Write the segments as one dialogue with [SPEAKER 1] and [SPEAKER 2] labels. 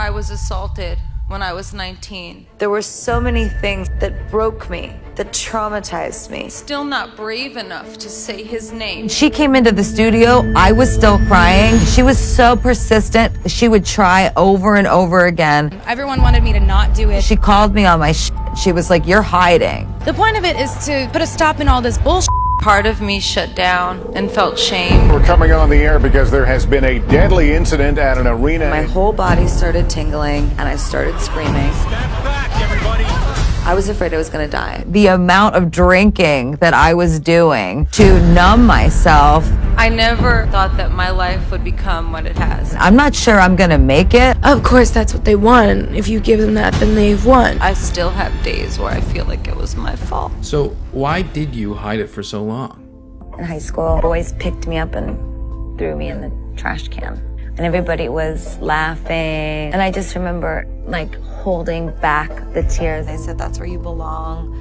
[SPEAKER 1] I was assaulted when I was 19.
[SPEAKER 2] There were so many things that broke me, that traumatized me.
[SPEAKER 1] Still not brave enough to say his name.
[SPEAKER 3] She came into the studio, I was still crying. She was so persistent. She would try over and over again.
[SPEAKER 4] Everyone wanted me to not do it.
[SPEAKER 3] She called me on my She was like, "You're hiding."
[SPEAKER 4] The point of it is to put a stop in all this bullshit.
[SPEAKER 1] Part of me shut down and felt shame.
[SPEAKER 5] We're coming on the air because there has been a deadly incident at an arena.
[SPEAKER 2] My whole body started tingling and I started screaming.
[SPEAKER 5] Step back, everybody.
[SPEAKER 2] I was afraid I was going to die.
[SPEAKER 3] The amount of drinking that I was doing to numb myself.
[SPEAKER 1] I never thought that my life would become what it has.
[SPEAKER 3] I'm not sure I'm gonna make it.
[SPEAKER 6] Of course, that's what they want. If you give them that, then they've won.
[SPEAKER 1] I still have days where I feel like it was my fault.
[SPEAKER 7] So why did you hide it for so long?
[SPEAKER 8] In high school, boys picked me up and threw me in the trash can. And everybody was laughing. And I just remember like holding back the tears.
[SPEAKER 2] They said, "That's where you belong."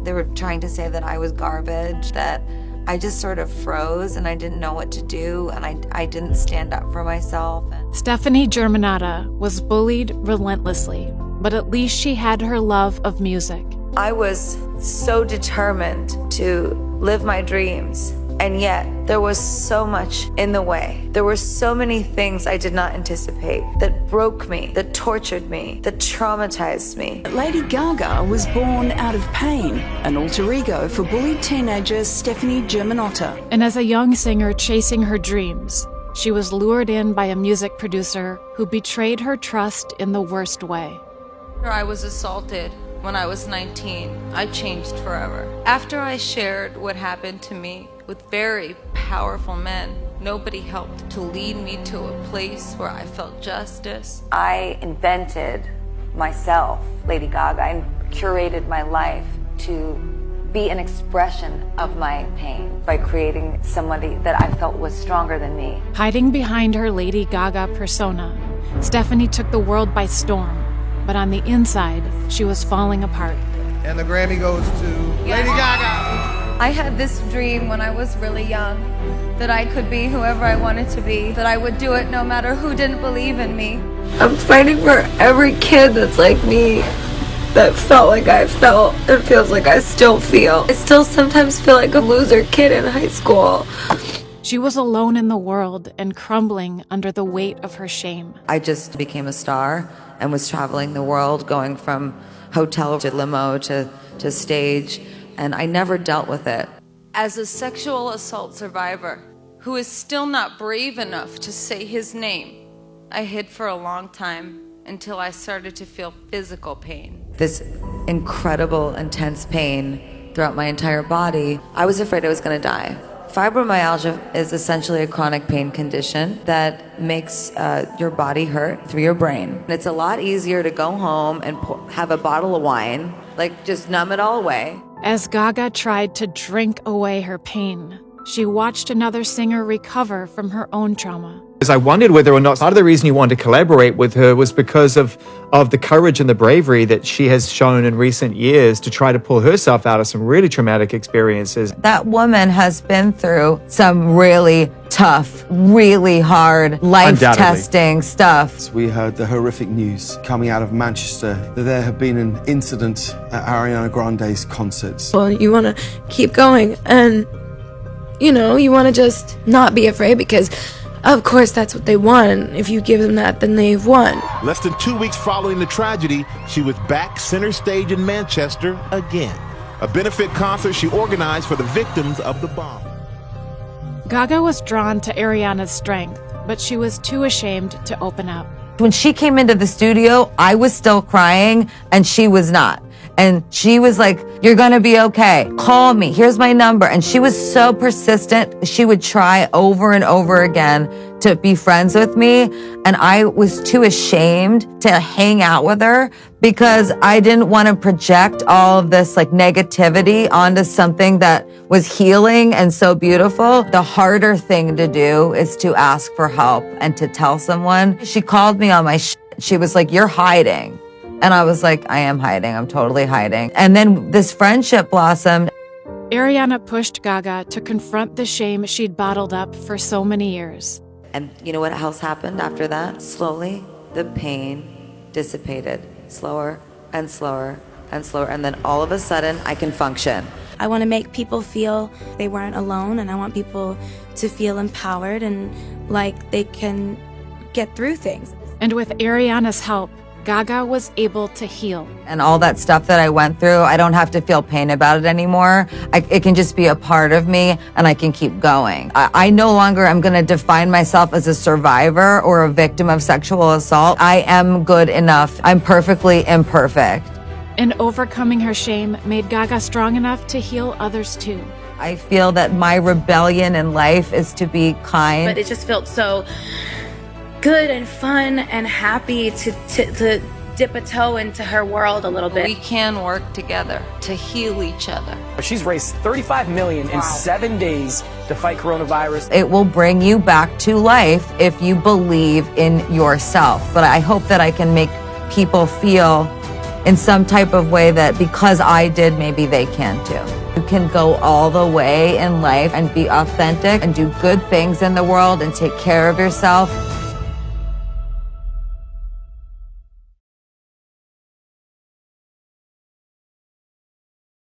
[SPEAKER 2] They were trying to say that I was garbage, that I just sort of froze and I didn't know what to do, and I didn't stand up for myself.
[SPEAKER 9] Stephanie Germanata was bullied relentlessly, but at least she had her love of music.
[SPEAKER 2] I was so determined to live my dreams, and yet there was so much in the way. There were so many things I did not anticipate that broke me, that tortured me, that traumatized me.
[SPEAKER 10] Lady Gaga was born out of pain, an alter ego for bullied teenager Stephanie Germanata.
[SPEAKER 9] And as a young singer chasing her dreams, she was lured in by a music producer who betrayed her trust in the worst way.
[SPEAKER 1] I was assaulted when I was 19. I changed forever. After I shared what happened to me with very powerful men, nobody helped to lead me to a place where I felt justice.
[SPEAKER 8] I invented myself, Lady Gaga, and curated my life to be an expression of my pain by creating somebody that I felt was stronger than me.
[SPEAKER 9] Hiding behind her Lady Gaga persona, Stephanie took the world by storm, but on the inside, she was falling apart.
[SPEAKER 11] And the Grammy goes to Lady Gaga.
[SPEAKER 1] I had this dream when I was really young that I could be whoever I wanted to be, that I would do it no matter who didn't believe in me.
[SPEAKER 2] I'm fighting for every kid that's like me, that felt like I felt and feels like I still feel. I still sometimes feel like a loser kid in high school.
[SPEAKER 9] She was alone in the world and crumbling under the weight of her shame.
[SPEAKER 3] I just became a star and was traveling the world, going from hotel to limo to stage, and I never dealt with it.
[SPEAKER 1] As a sexual assault survivor who is still not brave enough to say his name, I hid for a long time until I started to feel physical pain.
[SPEAKER 3] This incredible, intense pain throughout my entire body. I was afraid I was going to die. Fibromyalgia is essentially a chronic pain condition that makes your body hurt through your brain. And it's a lot easier to go home and have a bottle of wine, like just numb it all away.
[SPEAKER 9] As Gaga tried to drink away her pain, she watched another singer recover from her own trauma.
[SPEAKER 12] I wondered whether or not part of the reason you wanted to collaborate with her was because of the courage and the bravery that she has shown in recent years to try to pull herself out of some really traumatic experiences.
[SPEAKER 3] That woman has been through some really tough, really hard, life-testing stuff.
[SPEAKER 11] We heard the horrific news coming out of Manchester that there had been an incident at Ariana Grande's concerts.
[SPEAKER 6] Well, you want to keep going and, you know, you want to just not be afraid because of course, that's what they want. If you give them that, then they've won.
[SPEAKER 13] Less than 2 weeks following the tragedy, she was back center stage in Manchester again. A benefit concert she organized for the victims of the bomb.
[SPEAKER 9] Gaga was drawn to Ariana's strength, but she was too ashamed to open up.
[SPEAKER 3] When she came into the studio, I was still crying and she was not. And she was like, "You're gonna be okay. Call me. Here's my number." And she was so persistent. She would try over and over again to be friends with me. And I was too ashamed to hang out with her because I didn't want to project all of this like negativity onto something that was healing and so beautiful. The harder thing to do is to ask for help and to tell someone. She called me on my She was like, "You're hiding." And I was like, I am hiding. I'm totally hiding. And then this friendship blossomed.
[SPEAKER 9] Ariana pushed Gaga to confront the shame she'd bottled up for so many years.
[SPEAKER 3] And you know what else happened after that? Slowly, the pain
[SPEAKER 2] dissipated, slower and slower and slower, and then all of a sudden I can function.
[SPEAKER 6] I want to make people feel they weren't alone, and I want people to feel empowered and like they can get through things.
[SPEAKER 9] And with Ariana's help, Gaga was able to heal.
[SPEAKER 3] And all that stuff that I went through, I don't have to feel pain about it anymore. It can just be a part of me, and I can keep going. I no longer am going to define myself as a survivor or a victim of sexual assault. I am good enough. I'm perfectly imperfect.
[SPEAKER 9] And overcoming her shame made Gaga strong enough to heal others too.
[SPEAKER 3] I feel that my rebellion in life is to be kind.
[SPEAKER 6] But it just felt so good and fun and happy to dip a toe into her world a little bit.
[SPEAKER 1] We can work together to heal each other.
[SPEAKER 14] She's raised $35 million in 7 days to fight coronavirus.
[SPEAKER 3] It will bring you back to life if you believe in yourself. But I hope that I can make people feel in some type of way that because I did, maybe they can too. You can go all the way in life and be authentic and do good things in the world and take care of yourself.